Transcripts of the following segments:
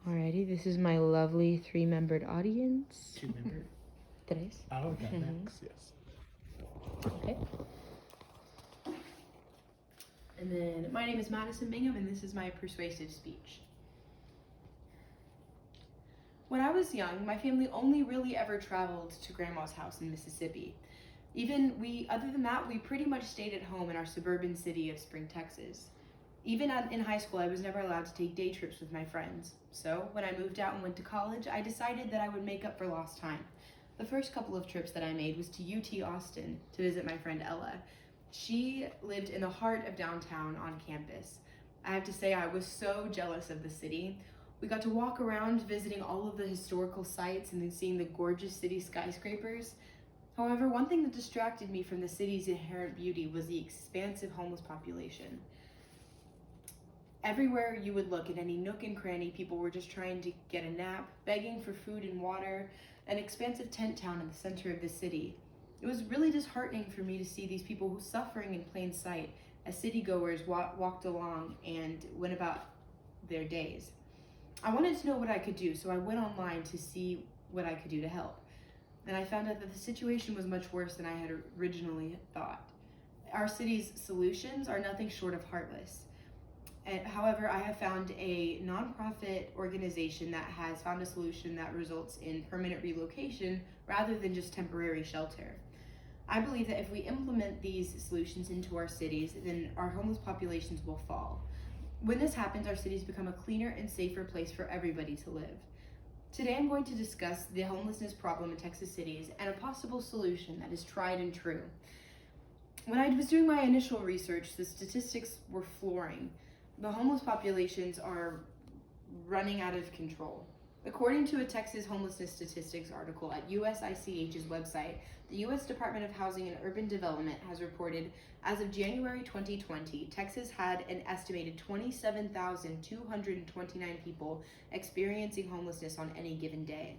Alrighty, this is my lovely three-membered audience. Two-membered? Tres. Oh, okay, Mhm. thanks, yes. Okay. And then my name is Madison Bingham, and this is my persuasive speech. When I was young, my family only really ever traveled to Grandma's house in Mississippi. Other than that, we pretty much stayed at home in our suburban city of Spring, Texas. Even in high school, I was never allowed to take day trips with my friends. So when I moved out and went to college, I decided that I would make up for lost time. The first couple of trips that I made was to UT Austin to visit my friend Ella. She lived in the heart of downtown on campus. I have to say, I was so jealous of the city. We got to walk around visiting all of the historical sites and then seeing the gorgeous city skyscrapers. However, one thing that distracted me from the city's inherent beauty was the expansive homeless population. Everywhere you would look, in any nook and cranny, people were just trying to get a nap, begging for food and water, an expansive tent town in the center of the city. It was really disheartening for me to see these people suffering in plain sight as city-goers walked along and went about their days. I wanted to know what I could do, so I went online to see what I could do to help. And I found out that the situation was much worse than I had originally thought. Our city's solutions are nothing short of heartless. However, I have found a nonprofit organization that has found a solution that results in permanent relocation rather than just temporary shelter. I believe that if we implement these solutions into our cities, then our homeless populations will fall. When this happens, our cities become a cleaner and safer place for everybody to live. Today I'm going to discuss the homelessness problem in Texas cities and a possible solution that is tried and true. When I was doing my initial research, the statistics were flooring. The homeless populations are running out of control. According to a Texas homelessness statistics article at USICH's website, the U.S. Department of Housing and Urban Development has reported as of January 2020, Texas had an estimated 27,229 people experiencing homelessness on any given day.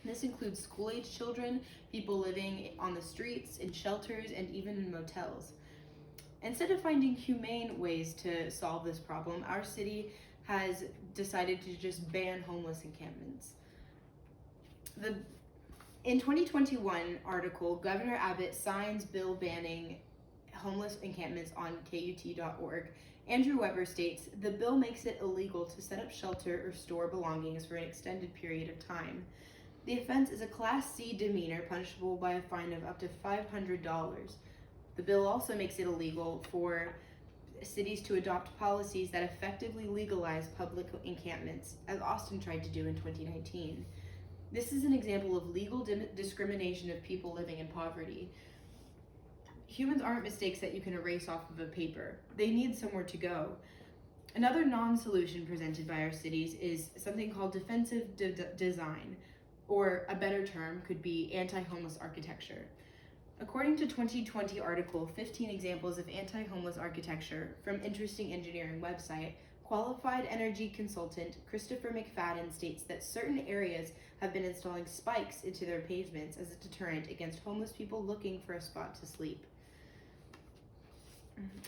This includes school-age children, people living on the streets, in shelters, and even in motels. Instead of finding humane ways to solve this problem, our city has decided to just ban homeless encampments. In 2021 article, Governor Abbott signs bill banning homeless encampments on KUT.org. Andrew Weber states, the bill makes it illegal to set up shelter or store belongings for an extended period of time. The offense is a Class C demeanor punishable by a fine of up to $500. The bill also makes it illegal for cities to adopt policies that effectively legalize public encampments, as Austin tried to do in 2019. This is an example of legal discrimination of people living in poverty. Humans aren't mistakes that you can erase off of a paper. They need somewhere to go. Another non-solution presented by our cities is something called defensive design, or a better term could be anti-homeless architecture. According to 2020 article, 15 examples of anti-homeless architecture from Interesting Engineering website, qualified energy consultant Christopher McFadden states that certain areas have been installing spikes into their pavements as a deterrent against homeless people looking for a spot to sleep.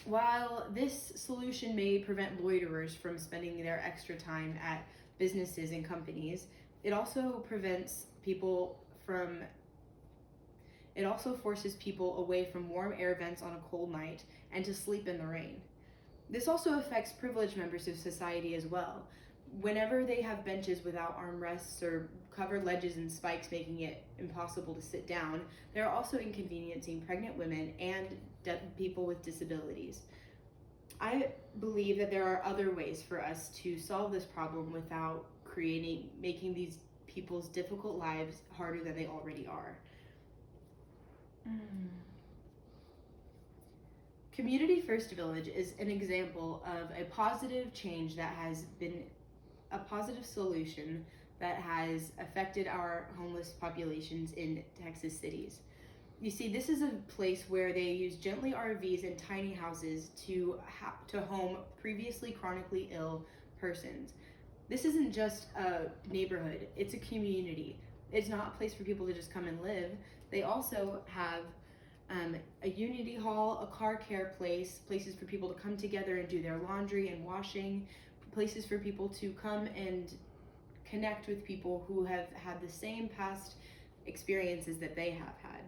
While this solution may prevent loiterers from spending their extra time at businesses and companies, it also forces people away from warm air vents on a cold night and to sleep in the rain. This also affects privileged members of society as well. Whenever they have benches without armrests or covered ledges and spikes making it impossible to sit down, they're also inconveniencing pregnant women and people with disabilities. I believe that there are other ways for us to solve this problem without making these people's difficult lives harder than they already are. Community First Village is an example of a positive change that has been a positive solution that has affected our homeless populations in Texas cities. You see, this is a place where they use gently RVs and tiny houses to home previously chronically ill persons. This isn't just a neighborhood, it's a community. It's not a place for people to just come and live. They also have a unity hall, a car care place, places for people to come together and do their laundry and washing, places for people to come and connect with people who have had the same past experiences that they have had.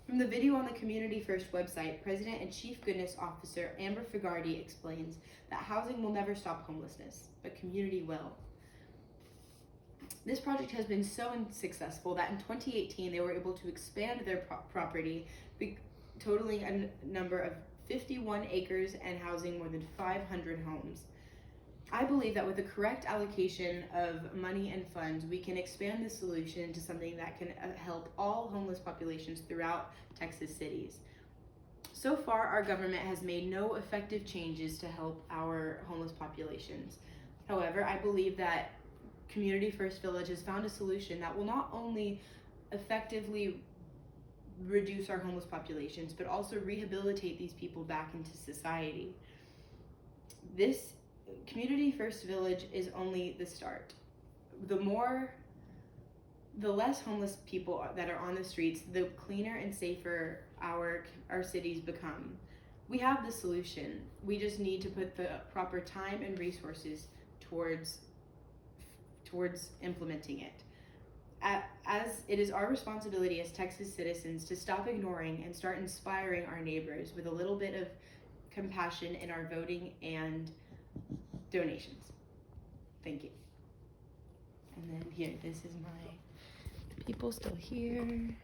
From the video on the Community First website, President and Chief Goodness Officer Amber Figardi explains that housing will never stop homelessness, but community will. This project has been so successful that in 2018 they were able to expand their property, totaling a number of 51 acres and housing more than 500 homes. I believe that with the correct allocation of money and funds, we can expand the solution into something that can help all homeless populations throughout Texas cities. So far, our government has made no effective changes to help our homeless populations. However, I believe that Community First Village has found a solution that will not only effectively reduce our homeless populations, but also rehabilitate these people back into society. This Community First Village is only the start. The less homeless people that are on the streets, the cleaner and safer our cities become. We have the solution. We just need to put the proper time and resources towards implementing it. As it is our responsibility as Texas citizens to stop ignoring and start inspiring our neighbors with a little bit of compassion in our voting and donations. Thank you. And then here, this is my people still here.